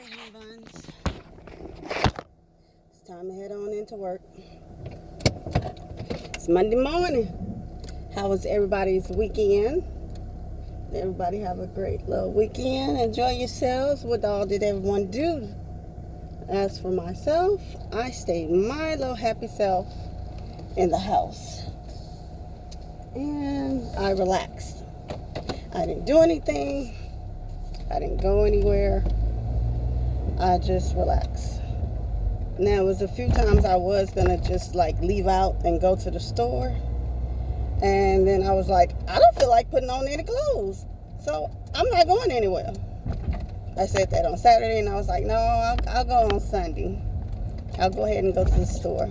Hey buns. It's time to head on into work. It's Monday morning. How was everybody's weekend? Everybody have a great little weekend. Enjoy yourselves. What all did everyone do? As for myself, I stayed my little happy self in the house. And I relaxed. I didn't do anything. I didn't go anywhere. I just relaxed. Now, it was a few times I was going to just like leave out and go to the store. And then I was like, I don't feel like putting on any clothes. So I'm not going anywhere. I said that on Saturday and I was like, no, I'll go on Sunday. I'll go ahead and go to the store.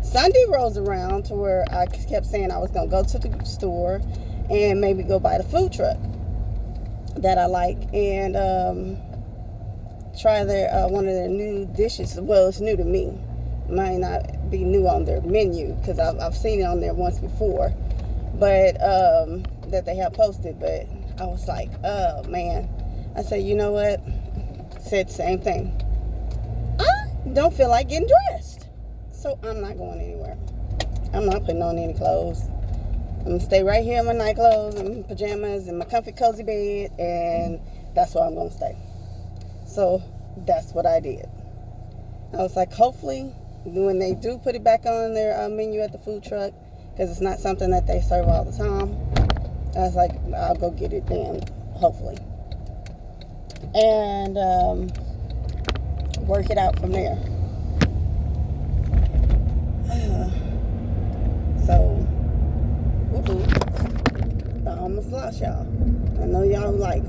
Sunday rolls around to where I kept saying I was going to go to the store and maybe go buy the food truck that I like and try their one of their new dishes. Well, it's new to me. Might not be new on their menu because I've seen it on there once before, but that they have posted. But I was like, oh man. I said, you know what? Said the same thing. I don't feel like getting dressed, so I'm not going anywhere. I'm not putting on any clothes. I'm gonna stay right here in my night clothes and pajamas and my comfy cozy bed, and that's where I'm gonna stay. So that's what I did. I was like, hopefully when they do put it back on their menu at the food truck, because it's not something that they serve all the time, I was like, I'll go get it then, hopefully, and work it out from there. So I almost lost y'all. I know y'all like,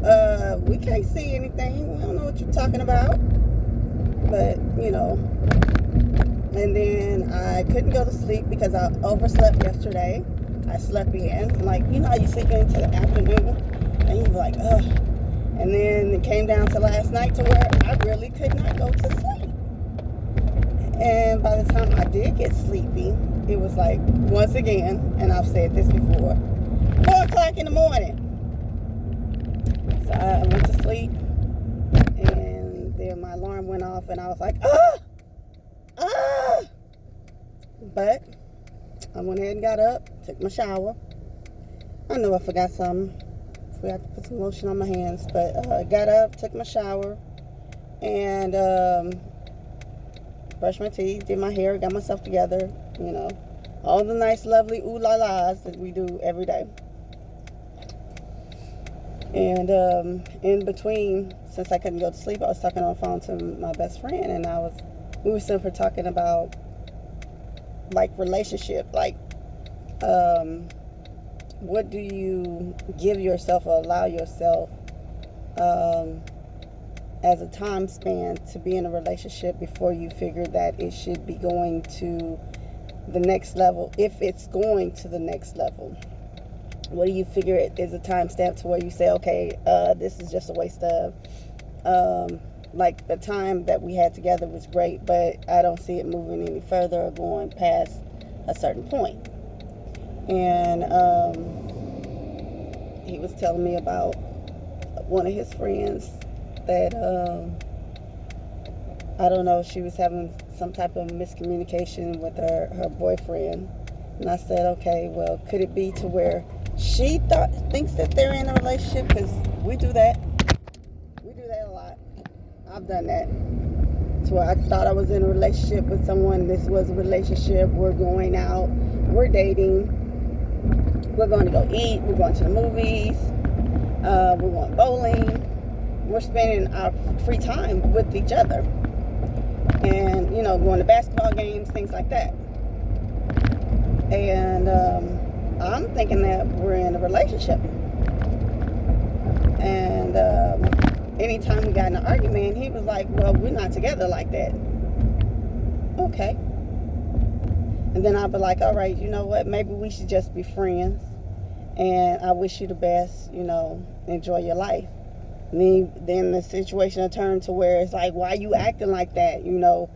we can't see anything. We don't know what you're talking about. But, you know. And then I couldn't go to sleep because I overslept yesterday. I slept in. Like, you know how you sleep into the afternoon? And you're like, ugh. And then it came down to last night to where I really could not go to sleep. And by the time I did get sleepy, it was like, once again, and I've said this before, 4 o'clock in the morning. So I went to sleep, and then my alarm went off, and I was like, But I went ahead and got up, took my shower. I know I forgot something. Forgot to put some lotion on my hands, but I got up, took my shower, and brushed my teeth, did my hair, got myself together, you know. All the nice, lovely ooh-la-las that we do every day. And in between, since I couldn't go to sleep, I was talking on the phone to my best friend, and we were simply talking about, like, relationship. Like, what do you give yourself or allow yourself as a time span to be in a relationship before you figure that it should be going to the next level, if it's going to the next level? What do you figure it is a time stamp to where you say, okay, this is just a waste of, like, the time that we had together was great, but I don't see it moving any further or going past a certain point. And he was telling me about one of his friends that, I don't know, she was having some type of miscommunication with her boyfriend. And I said, okay, well, could it be to where she thinks that they're in a relationship? Because we do that. We do that a lot. I've done that. To where I thought I was in a relationship with someone. This was a relationship. We're going out. We're dating. We're going to go eat. We're going to the movies. We're going bowling. We're spending our free time with each other. And, you know, going to basketball games, things like that. And I'm thinking that we're in a relationship. And anytime we got in an argument, he was like, well, we're not together like that. Okay. And then I'd be like, all right, you know what? Maybe we should just be friends. And I wish you the best, you know, enjoy your life. And then the situation turned to where it's like, why you acting like that? You know,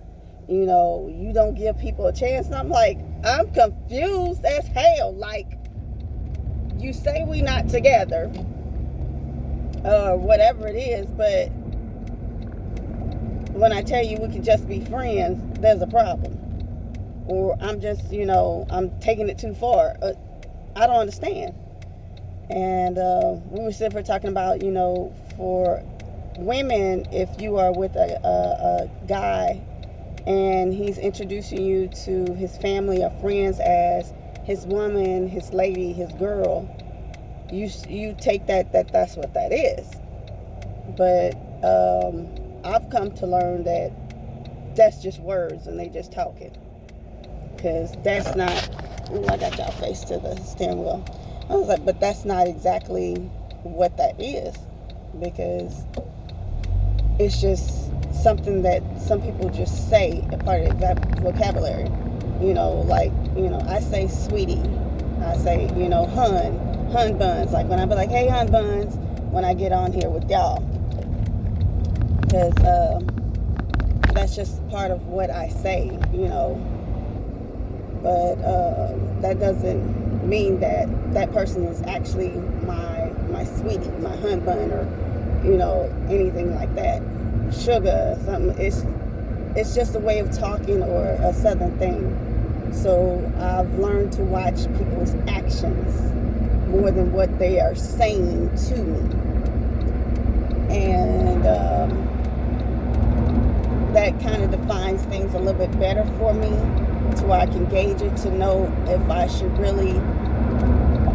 you don't give people a chance. And I'm like, I'm confused as hell. Like, you say we not together, or whatever it is, but when I tell you we can just be friends, there's a problem. Or I'm just, I'm taking it too far. I don't understand. And we were sitting here talking about, for women, if you are with a guy and he's introducing you to his family or friends as his woman, his lady, his girl, you take that's what that is. But I've come to learn that that's just words and they just talking. Because that's not, I got y'all face to the steering wheel. I was like, but that's not exactly what that is. Because it's just something that some people just say, a part of their vocabulary. I say sweetie. I say, hun buns. Like when I be like, hey, hun buns, when I get on here with y'all. Because that's just part of what I say, But that doesn't mean that person is actually my sweetie, my hun bun, or anything like that. Sugar, something. It's just a way of talking or a southern thing. So I've learned to watch people's actions more than what they are saying to me, and that kind of defines things a little bit better for me, so I can gauge it to know if I should really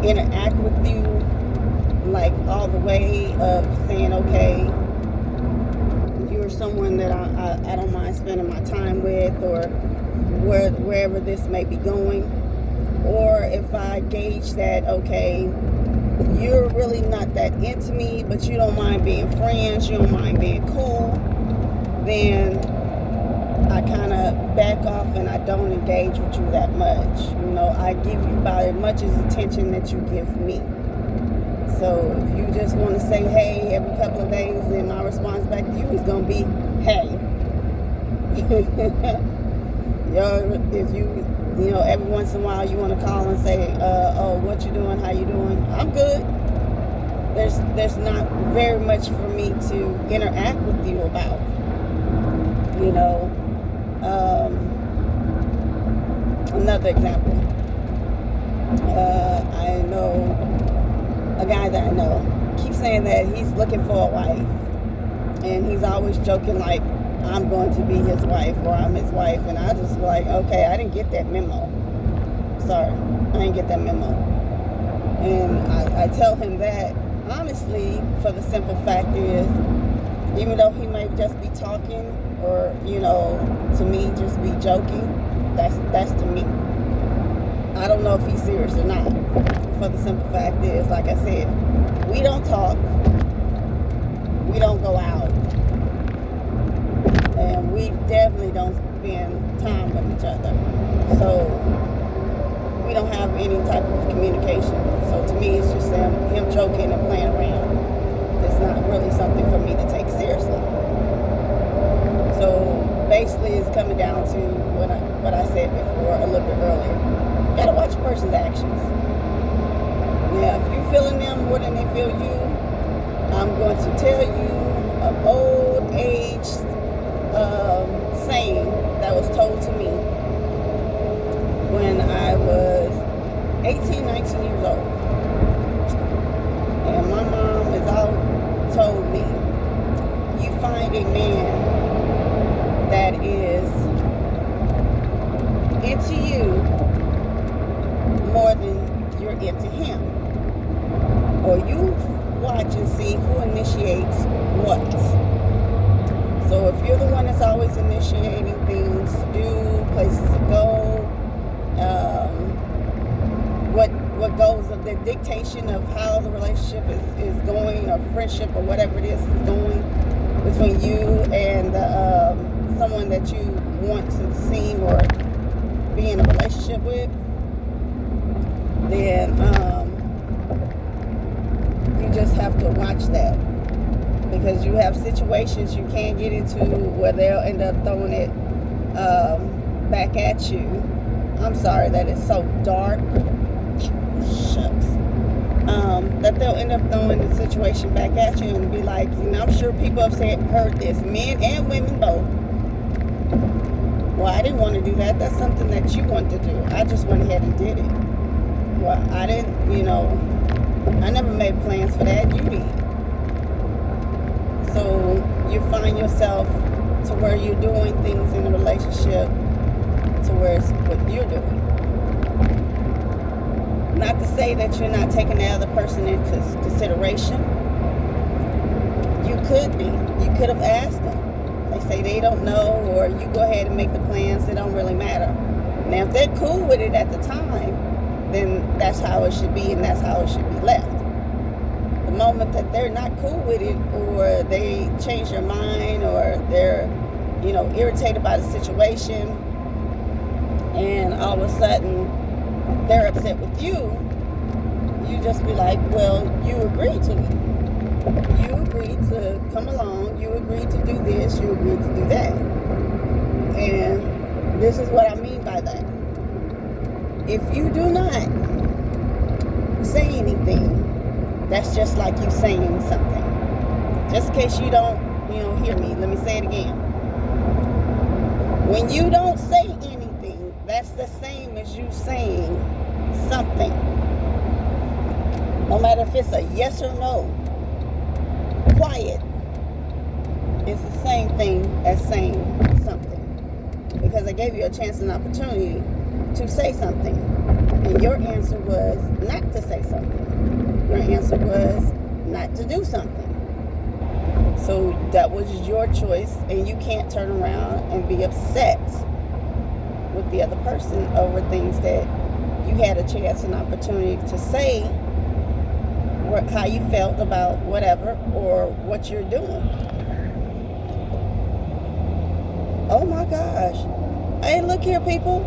interact with you, like all the way of saying, okay, you're someone that I don't mind spending my time with, or wherever this may be going. Or if I gauge that, okay, you're really not that into me, but you don't mind being friends, you don't mind being cool, then I kind of back off and I don't engage with you that much. I give you about as much attention that you give me. So if you just want to say hey every couple of days, then my response back to you is going to be hey. If you every once in a while you want to call and say, oh, what you doing, how you doing, I'm good. There's not very much for me to interact with you about. Another example. I know a guy that I know keeps saying that he's looking for a wife, and he's always joking like, I'm going to be his wife, or I'm his wife. And I just like, okay, I didn't get that memo. Sorry, I didn't get that memo. And I tell him that honestly, for the simple fact is, even though he might just be talking, or to me just be joking, that's to me. I don't know if he's serious or not. For the simple fact is, like I said, we don't talk, we don't go out, and we definitely don't spend time with each other. So we don't have any type of communication. So to me, it's just him joking and playing around. It's not really something for me to take seriously. So basically, it's coming down to what I said before a little bit earlier. You gotta watch a person's actions. Now, if you're feeling them more than they feel you, I'm going to tell you an old age saying that was told to me when I was 18, 19 years old. And my mom has always told me, you find a man that is into you more than you're into him. Or you watch and see who initiates what. So if you're the one that's always initiating things to do, places to go, what goes of the dictation of how the relationship is going, or friendship, or whatever it is going between you and someone that you want to seem or be in a relationship with, then you just have to watch that. Because you have situations you can't get into where they'll end up throwing it back at you. I'm sorry that it's so dark. Shucks. that they'll end up throwing the situation back at you and be like, I'm sure people have heard this, men and women both. Well, I didn't want to do that. That's something that you want to do. I just went ahead and did it. Well, I didn't, I never made plans for that. You did. So you find yourself to where you're doing things in a relationship to where it's what you're doing. Not to say that you're not taking the other person into consideration. You could be. You could have asked them. They say they don't know, or you go ahead and make the plans. It don't really matter. Now, if they're cool with it at the time, then that's how it should be, and that's how it should be left. The moment that they're not cool with it, or they change their mind, or they're, irritated by the situation, and all of a sudden they're upset with you, you just be like, well, you agreed to it. You agreed to come along. You agreed to do this. You agreed to do that. And this is what I mean by that. If you do not say anything, that's just like you saying something. Just in case you don't, hear me, let me say it again. When you don't say anything, that's the same as you saying something. No matter if it's a yes or no. Quiet is the same thing as saying something, because I gave you a chance and opportunity to say something, and your answer was not to say something. Your answer was not to do something. So that was your choice, and you can't turn around and be upset with the other person over things that you had a chance and opportunity to say how you felt about whatever or what you're doing. Oh my gosh. Hey, look here, people.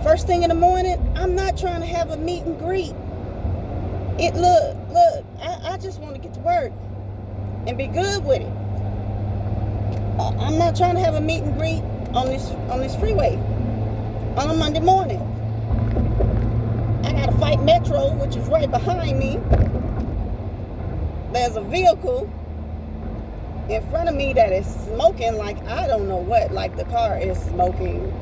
First thing in the morning, I'm not trying to have a meet and greet. Look, I just want to get to work and be good with it. I'm not trying to have a meet and greet on this freeway on a Monday morning. I got to fight Metro, which is right behind me. There's a vehicle in front of me that is smoking like I don't know what. Like the car is smoking.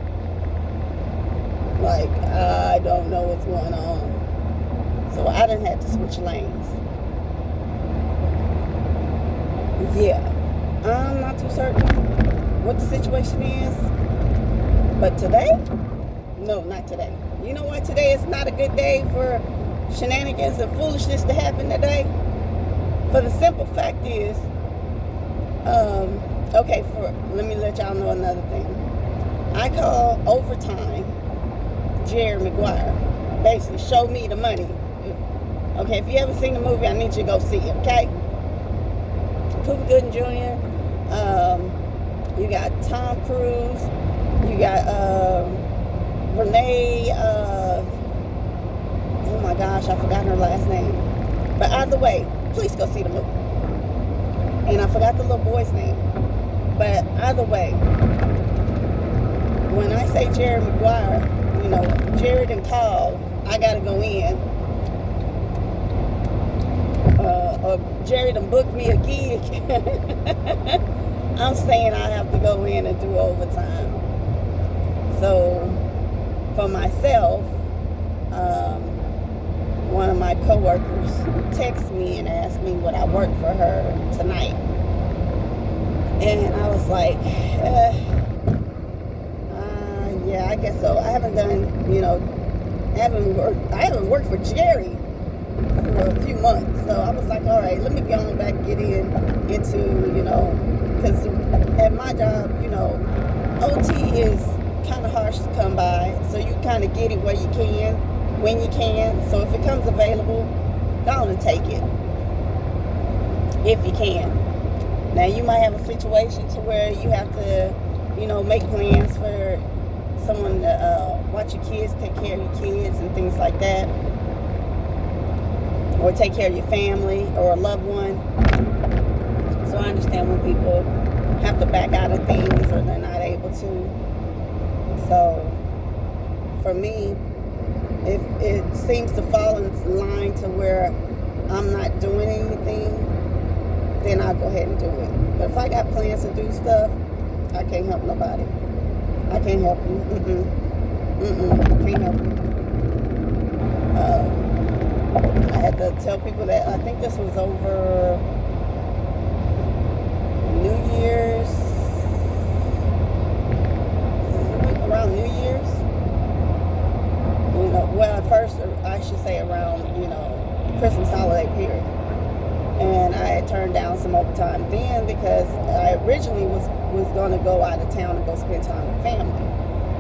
Like I don't know what's going on. So I done had to switch lanes. Yeah. I'm not too certain what the situation is. But today? No, not today. You know why today is not a good day for shenanigans and foolishness to happen today? For the simple fact is, let me let y'all know another thing. I call overtime Jerry Maguire. Basically, show me the money. If you haven't seen the movie, I need you to go see it, okay? Cooper Gooden Jr., you got Tom Cruise, you got Renee, oh my gosh, I forgot her last name. But either way, please go see the movie. And I forgot the little boy's name. But either way, when I say Jerry Maguire, Jared and Carl, I gotta go in. Or Jerry done booked me a gig. I'm saying I have to go in and do overtime. So for myself, one of my coworkers texted me and asked me would I work for her tonight. And I was like, yeah, I guess so. I haven't done, I haven't worked for Jerry for a few months. So I was like, all right, let me go on back and get into, because at my job, OT is kind of harsh to come by. So you kind of get it where you can, when you can. So if it comes available, go on and take it. If you can. Now you might have a situation to where you have to, make plans for someone to watch your kids, take care of your kids and things like that. Or take care of your family or a loved one. So I understand when people have to back out of things or they're not able to. So for me, if it seems to fall in line to where I'm not doing anything, then I'll go ahead and do it. But if I got plans to do stuff, I can't help nobody. I can't help you. Can't help you. I had to tell people that I think this was over New Year's, around New Year's. Well, at first, I should say around, Christmas holiday period. And I had turned down some overtime then because I originally was going to go out of town and go spend time with family.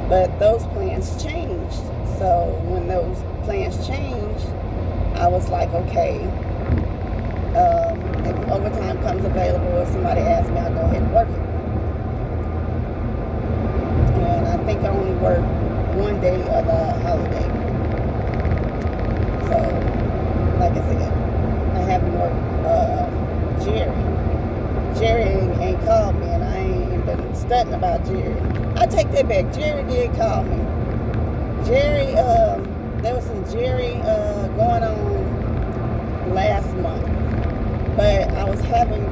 But those plans changed. So when those plans changed, I was like, okay, if overtime comes available, if somebody asks me, I'll go ahead and work it. And I think I only worked one day of the holiday. So, like I said, I haven't worked. Jerry ain't called me, and I ain't been studying about Jerry. I take that back. Jerry did call me. Jerry, there was some Jerry going on last month, but I was having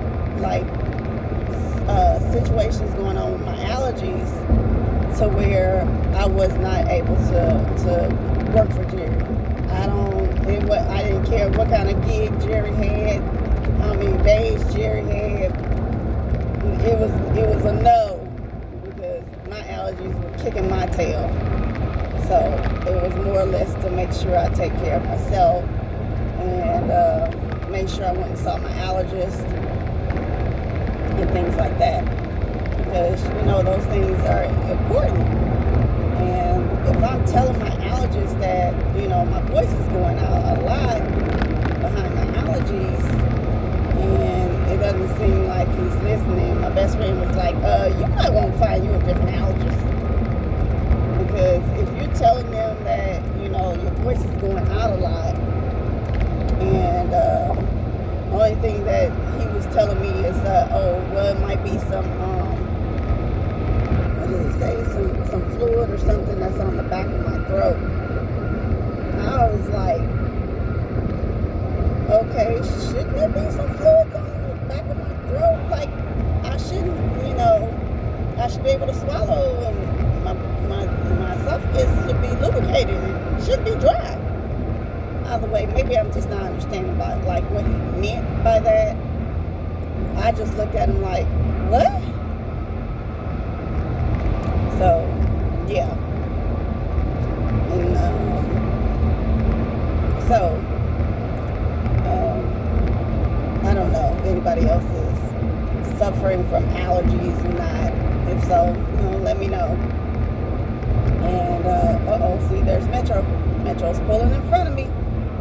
situations going on with my allergies to where I was not able to work for Jerry. I didn't care what kind of gig Jerry had, how many days Jerry had. It was a no, because my allergies were kicking my tail. So it was more or less to make sure I take care of myself and make sure I went and saw my allergist and things like that, because those things are important. And if I'm telling my allergist that my voice is going out a lot behind my allergies, and it doesn't seem like he's listening, my best friend was like, you might want to find you a different allergist, because if you're telling them that your voice is going out a lot, and the only thing that he was telling me is it might be some some fluid or something that's on the back of my throat. And I was like, okay, shouldn't there be some fluids on the back of my throat? Like, I shouldn't, I should be able to swallow, and my esophagus should be lubricated. It shouldn't be dry. Either way, maybe I'm just not understanding about what he meant by that. I just looked at him like, what? So, yeah. And I don't know if anybody else is suffering from allergies or not. If so, let me know. And see, there's Metro. Metro's pulling in front of me.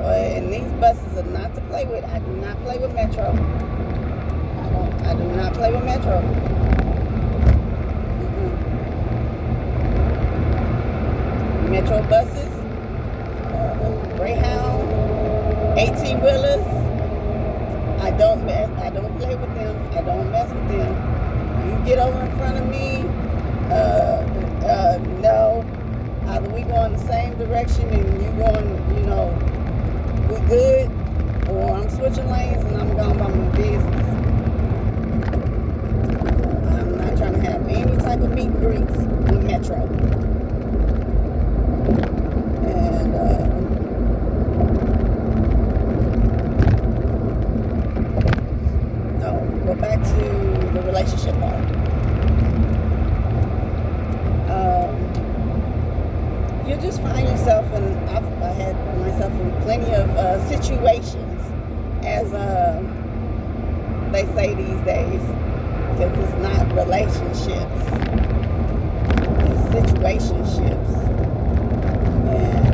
And these buses are not to play with. I do not play with Metro. I do not play with Metro. Metro buses, Greyhound, 18-wheelers. I don't play with them. I don't mess with them. You get over in front of me, no. Either we go in the same direction and you going, we good, or I'm switching lanes and I'm going about my business. I'm not trying to have any type of meet and greets with Metro. And go back to the relationship part. You just find yourself, and I had myself in plenty of situations, as they say these days, because it's not relationships, it's situationships. And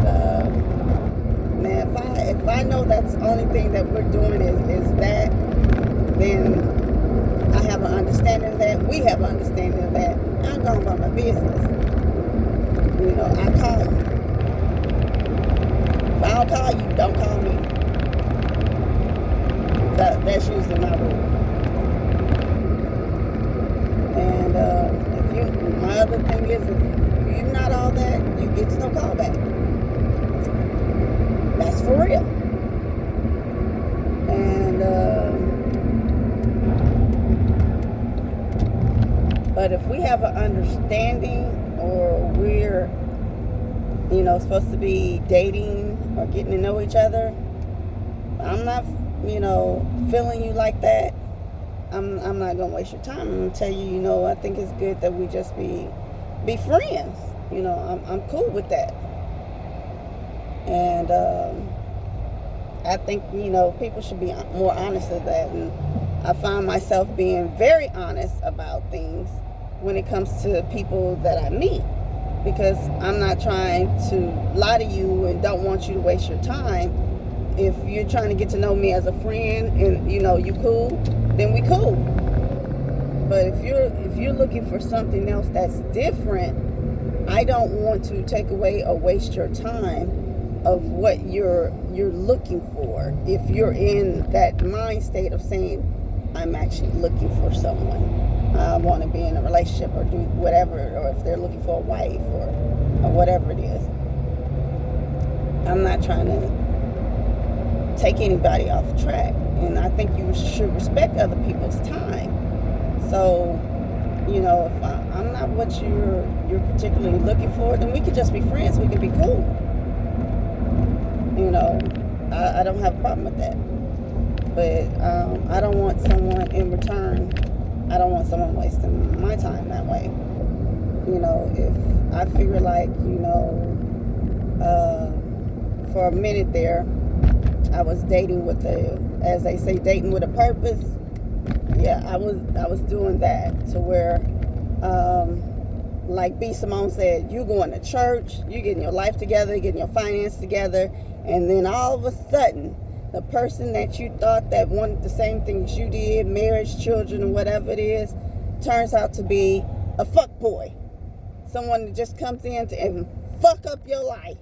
man, if I know that's the only thing that we're doing is that, then I have an understanding of that. We have an understanding of that. I'm going about my business. I call you. If I don't call you, don't call me. That's usually my rule. And my other thing is, if you're not all that, you get no call back. But if we have an understanding, or we're, supposed to be dating or getting to know each other, I'm not, feeling you like that. I'm not gonna waste your time. I'm gonna tell you, I think it's good that we just be friends. I'm cool with that. And I think people should be more honest with that. And I find myself being very honest about things when it comes to people that I meet, because I'm not trying to lie to you and don't want you to waste your time. If you're trying to get to know me as a friend and you cool, then we cool. But if you're looking for something else that's different, I don't want to take away or waste your time of what you're looking for. If you're in that mind state of saying, I'm actually looking for someone, I want to be in a relationship or do whatever, or if they're looking for a wife or whatever it is, I'm not trying to take anybody off track. And I think you should respect other people's time. So, if I'm not what you're particularly looking for, then we could just be friends. We could be cool. I don't have a problem with that. But I don't want someone in return. I don't want someone wasting my time that way. If I figure like, for a minute there, I was dating with as they say, dating with a purpose. Yeah, I was doing that to where, like B. Simone said, you going to church, you getting your life together, getting your finance together, and then all of a sudden, the person that you thought that wanted the same things you did, marriage, children, and whatever it is, turns out to be a fuck boy. Someone that just comes in and fuck up your life.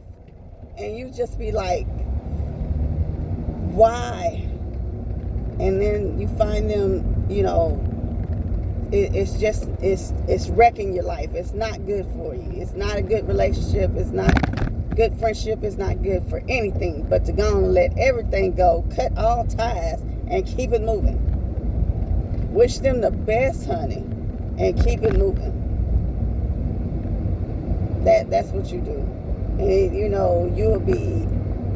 And you just be like, why? And then you find them, it's wrecking your life. It's not good for you. It's not a good relationship. It's not good friendship. It's not good for anything but to go and let everything go, cut all ties, and keep it moving. Wish them the best, honey, and keep it moving. That's what you do. And you'll be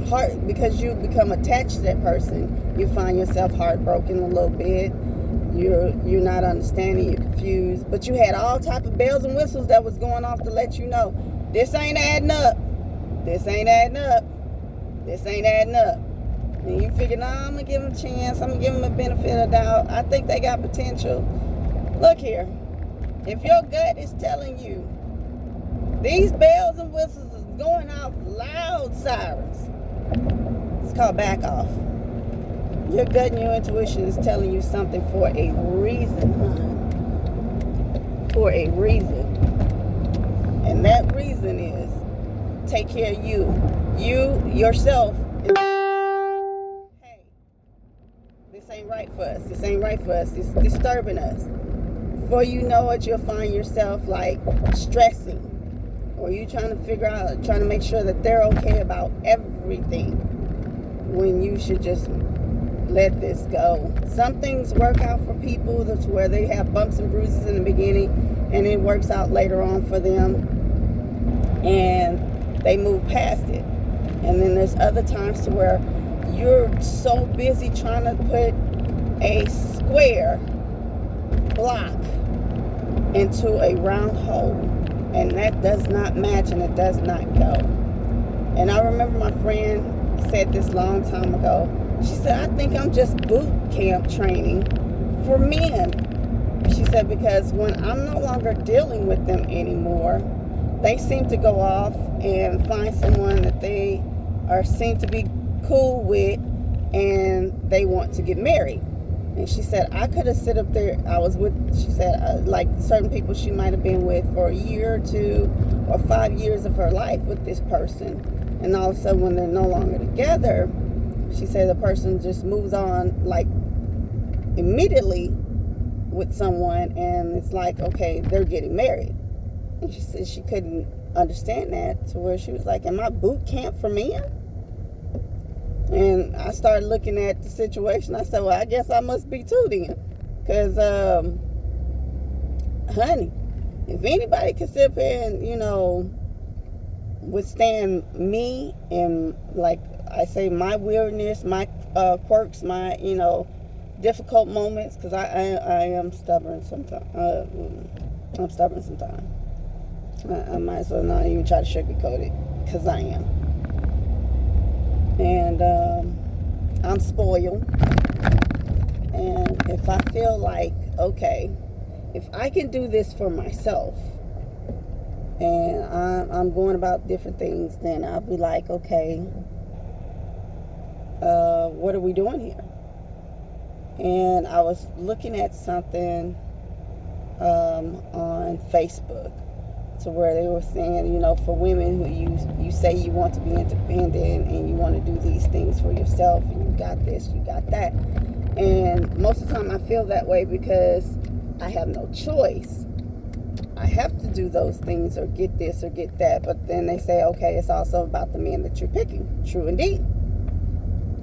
heart, because you become attached to that person. You find yourself heartbroken a little bit. You're not understanding. You're confused. But you had all type of bells and whistles that was going off to let you know this ain't adding up. This ain't adding up. This ain't adding up. And you figure, I'm gonna give them a chance. I'm gonna give them a benefit of doubt. I think they got potential. Look here. If your gut is telling you these bells and whistles is going off loud sirens, it's called back off. Your gut and your intuition is telling you something for a reason, hon. For a reason. And that reason is take care of you. You, yourself, hey, this ain't right for us. This ain't right for us. It's disturbing us. Before you know it, you'll find yourself like stressing. Or you trying to make sure that they're okay about everything, when you should just let this go. Some things work out for people. That's where they have bumps and bruises in the beginning, and it works out later on for them, and they move past it. And then there's other times to where you're so busy trying to put a square block into a round hole, and that does not match and it does not go. And I remember my friend said this long time ago. She said, I think I'm just boot camp training for men. She said, because when I'm no longer dealing with them anymore, they seem to go off and find someone that they seem to be cool with, and they want to get married. And she said, I could have sit up there. She said, like certain people she might have been with for a year or 2 or 5 years of her life with this person. And all of a sudden, when they're no longer together, she said the person just moves on like immediately with someone, and it's like, okay, they're getting married. And she said she couldn't understand that, to where she was like, am I boot camp for men? And I started looking at the situation. I said, well, I guess I must be too then. Because honey, if anybody can sit here and, you know, withstand me and, like I say, my weirdness, my quirks, my, you know, difficult moments, because I am stubborn sometimes. I'm stubborn sometimes. I might as well not even try to sugarcoat it, because I am. And I'm spoiled. And if I feel like, okay, if I can do this for myself, and I'm going about different things, then I'll be like, okay, what are we doing here? And I was looking at something on Facebook, to where they were saying, you know, for women who you say you want to be independent and you want to do these things for yourself, and you got this, you got that. And most of the time I feel that way because I have no choice. I have to do those things or get this or get that. But then they say, okay, it's also about the men that you're picking. True indeed.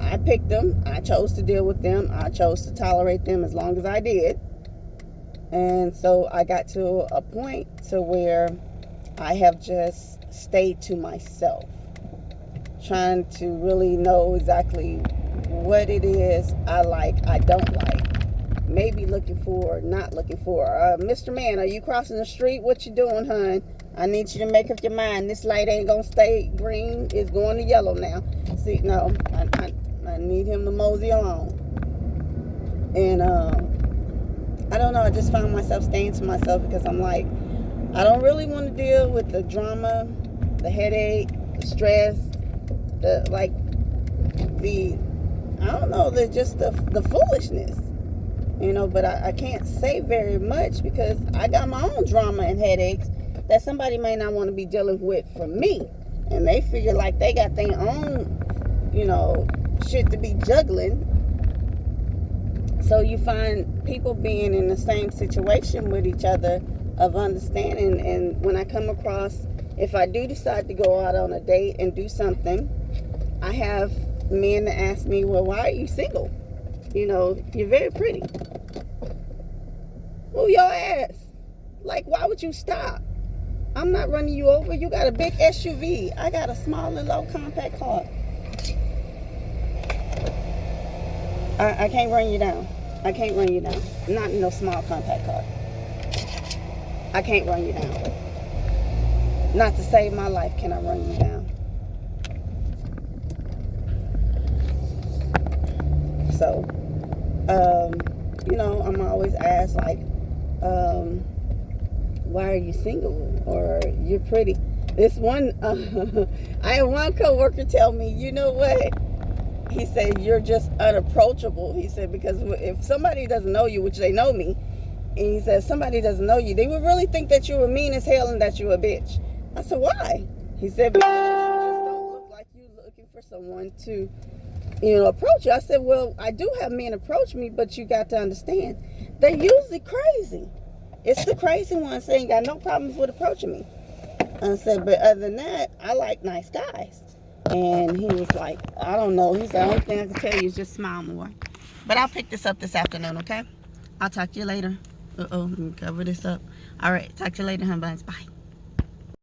I picked them. I chose to deal with them. I chose to tolerate them as long as I did. And so I got to a point to where I have just stayed to myself, trying to really know exactly what it is I like, I don't like. Maybe looking for, not looking for. Mr. Man, are you crossing the street? What you doing, hon? I need you to make up your mind. This light ain't gonna stay green. It's going to yellow now. See, no, I need him to mosey along. And I don't know. I just found myself staying to myself because I'm like, I don't really want to deal with the drama, the headache, the stress, I don't know, the foolishness. You know, but I can't say very much because I got my own drama and headaches that somebody may not want to be dealing with for me. And they figure like they got their own, you know, shit to be juggling. So you find people being in the same situation with each other of understanding. And when I come across, if I do decide to go out on a date and do something, I have men that ask me, well, why are you single? You know, you're very pretty. Move your ass. Like, why would you stop? I'm not running you over. You got a big SUV. I got a small little low compact car. I can't run you down. I can't run you down. Not in no small compact car. I can't run you down. Not to save my life can I run you down. So, you know, I'm always asked, like, why are you single? Or you're pretty. This one, I had one coworker tell me, you know what? He said, you're just unapproachable. He said, because if somebody doesn't know you, which they know me, and he said, somebody doesn't know you, they would really think that you were mean as hell and that you were a bitch. I said, why? He said, because you just don't look like you're looking for someone to, you know, approach you. I said, well, I do have men approach me, but you got to understand, they're usually crazy. It's the crazy ones that ain't got no problems with approaching me. I said, but other than that, I like nice guys. And he was like, I don't know. He said, the only thing I can tell you is just smile more. But I'll pick this up this afternoon, okay? I'll talk to you later. Uh-oh, let me cover this up. All right, talk to you later, hun buns. Bye.